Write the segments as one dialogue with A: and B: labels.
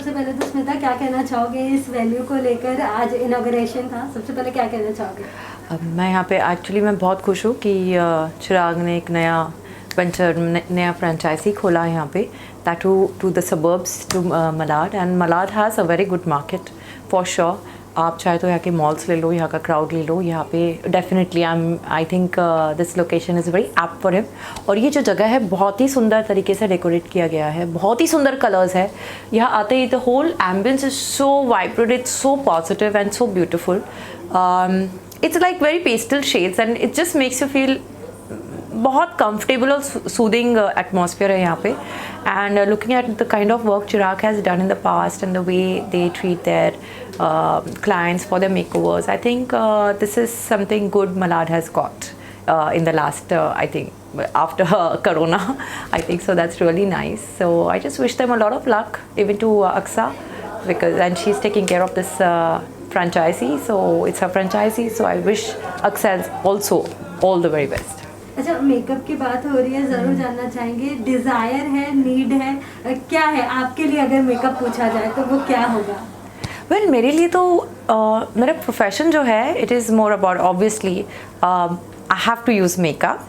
A: सबसे पहले तो स्मिता क्या कहना चाहोगे इस वैल्यू को लेकर? आज इनॉग्रेशन था, सबसे पहले क्या कहना चाहोगे?
B: अब मैं यहाँ पे एक्चुअली मैं बहुत खुश हूँ कि चिराग ने एक नया वेंचर नया फ्रेंचाइजी खोला है यहाँ पे, that to the suburbs to Malad, and Malad has a very good market for sure. आप चाहे तो यहाँ के मॉल्स ले लो, यहाँ का क्राउड ले लो, यहाँ पे definitely I think this location is very apt for him. और ये जो जगह है बहुत ही सुंदर तरीके से डेकोरेट किया गया है, बहुत ही सुंदर कलर्स है। यहाँ आते ही the whole ambience is so vibrant, it's so positive and so beautiful. It's like very pastel shades and it just makes you feel बहुत कंफर्टेबल और सूदिंग एटमॉस्फेयर है यहाँ पे। And looking at the kind of work Chirag has done in the past and the way they treat their clients for their makeovers, I think this is something good Malad has got in the last I think after Corona, I think so. That's really nice. So I just wish them a lot of luck, even to Aksa, because and she's taking care of this franchisee, so it's her franchisee, so I wish Aksa also all the very best.
A: अच्छा, makeup की बात हो रही है, ज़रूर जानना चाहेंगे, desire है, नीड है, क्या है आपके लिए? अगर मेकअप पूछा जाए तो वो क्या होगा?
B: वेल मेरे लिए तो मेरा प्रोफेशन जो है it is more about obviously I have to use makeup.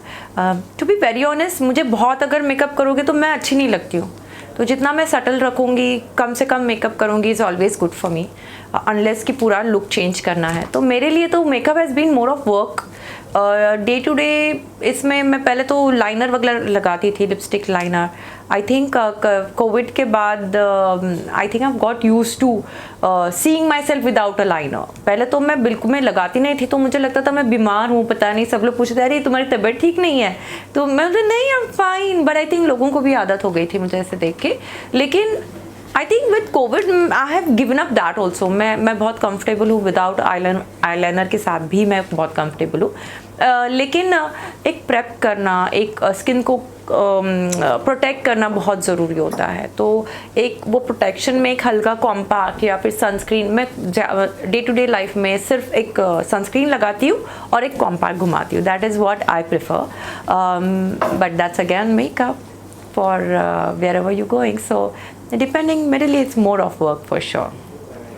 B: To be very honest, मुझे बहुत अगर मेकअप करोगे तो मैं अच्छी नहीं लगती हूँ, तो जितना मैं सटल रखूँगी, कम से कम मेकअप करूँगी is always good for me, unless कि पूरा लुक चेंज करना है। तो मेरे लिए तो makeup has been more of work day to day. इसमें मैं पहले तो लाइनर वगैरह लगाती थी, lipstick liner. I think Covid के बाद I think I got use to seeing myself without a liner. पहले तो मैं बिल्कुल मैं लगाती नहीं थी, तो मुझे लगता था मैं बीमार हूँ, पता नहीं, सब लोग पूछते अरे तुम्हारी तबीयत ठीक नहीं है, तो मैं बोलती नहीं I am fine. But I think लोगों को भी आदत हो गई थी मुझे ऐसे देख के। लेकिन I think with Covid I have given up that also. मैं बहुत कंफर्टेबल हूँ विदाउट आईलाइनर के साथ भी मैं बहुत कंफर्टेबल हूँ। लेकिन एक प्रेप करना, एक स्किन को प्रोटेक्ट करना बहुत ज़रूरी होता है। तो एक वो प्रोटेक्शन में एक हल्का कॉम्पैक्ट या फिर सनस्क्रीन, मैं डे टू डे लाइफ में सिर्फ एक सनस्क्रीन लगाती हूँ और एक कॉम्पैक्ट घुमाती हूँ। That is what I prefer, but that's again makeup for wherever you going, so depending, मेरे लिए it's more of work for sure.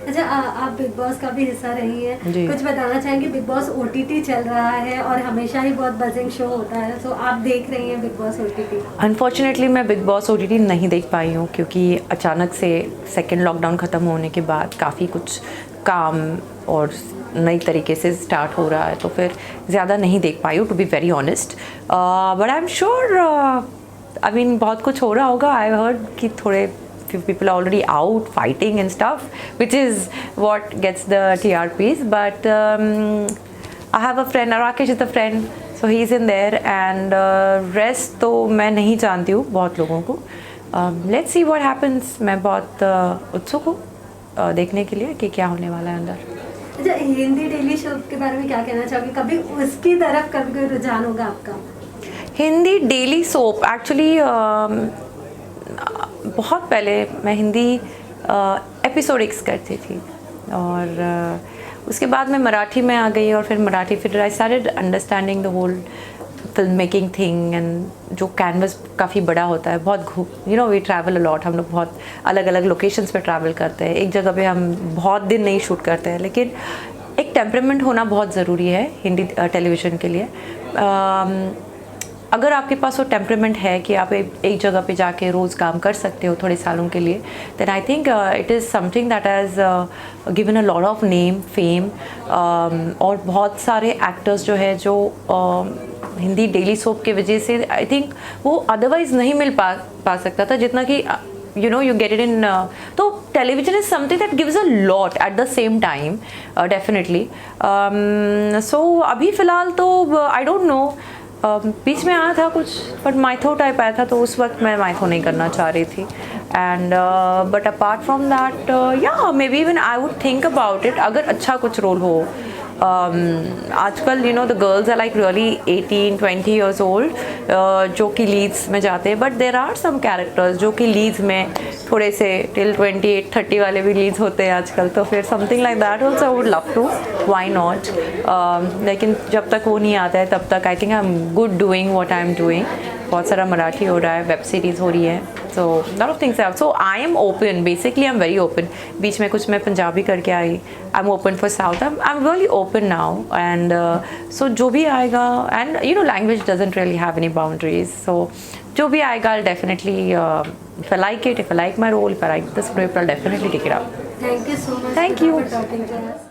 A: अच्छा, आप बिग बॉस का भी हिस्सा रही हैं, कुछ बताना चाहेंगे? बिग बॉस ओटीटी चल रहा है और हमेशा ही बहुत बजिंग शो होता है, तो आप देख रही हैं बिग बॉस ओटीटी?
B: अनफॉर्चुनेटली मैं बिग बॉस ओटीटी नहीं देख पाई हूँ, क्योंकि अचानक से सेकेंड लॉकडाउन ख़त्म होने के बाद काफ़ी कुछ काम और नई तरीके से स्टार्ट हो रहा है, तो फिर ज़्यादा नहीं देख पाई हूँ, to be very honest. But I am sure I mean बहुत कुछ हो रहा होगा। आई हर्ड कि थोड़े few people are already out fighting and stuff, which is what gets the TRPs, but I have a friend, Rakesh is a friend, so he's in there, and rest तो मैं नहीं जानती हूँ बहुत लोगों को। Let's see what happens। मैं बहुत उत्सुक हूँ देखने के लिए कि क्या होने वाला है अंदर।
A: अच्छा, हिंदी डेली शो के बारे में क्या कहना चाहोगे? कभी उसकी तरफ कभी कोई रुझान होगा आपका? हिंदी
B: डेली सोप एक्चुअली बहुत पहले मैं हिंदी एपिसोडिक्स करती थी, और उसके बाद मैं मराठी में आ गई, और फिर मराठी फिर I started understanding the whole film making thing. And जो कैनवस काफ़ी बड़ा होता है, बहुत you know we travel a lot, हम लोग बहुत अलग अलग लोकेशंस पे ट्रैवल करते हैं, एक जगह पे हम बहुत दिन नहीं शूट करते हैं। लेकिन एक टेम्परामेंट होना बहुत ज़रूरी है हिंदी टेलीविज़न के लिए। अगर आपके पास वो टेम्परामेंट है कि आप एक जगह पे जाके रोज़ काम कर सकते हो थोड़े सालों के लिए, then I think it is something that has given a lot of name fame. और बहुत सारे एक्टर्स जो है जो हिंदी डेली सोप की वजह से आई थिंक वो अदरवाइज़ नहीं मिल पा सकता था जितना कि you know you get it in तो television is something that gives a lot at the same time, definitely। So अभी फ़िलहाल तो I don't know, बीच में आया था कुछ बट माइथो टाइप आया था, तो उस वक्त मैं माइथो नहीं करना चाह रही थी। And but apart from that या maybe even I would think about it, अगर अच्छा कुछ रोल हो। आजकल you know the girls are like really 18-20 years old जो कि लीड्स में जाते हैं, but there are some characters जो कि लीड्स में थोड़े से टिल 28-30 वाले भी लीड्स होते हैं आजकल, तो फिर something like that also I would love to, why not. लेकिन जब तक वो नहीं आता है तब तक I think I am good doing what I am doing. बहुत सारा मराठी हो रहा है, वेब सीरीज़ हो रही है, so lot of things. So I am open, basically I am very open. बीच में कुछ मैं पंजाबी करके आई, I am open for south, I am really open now. And so जो भी आएगा, and you know language doesn't really have any boundaries, so जो भी आएगा I'll definitely if I like it, if I like my role, if I like the script, I'll definitely take it up.
A: Thank you so much.
B: Thank you
A: for talking to us.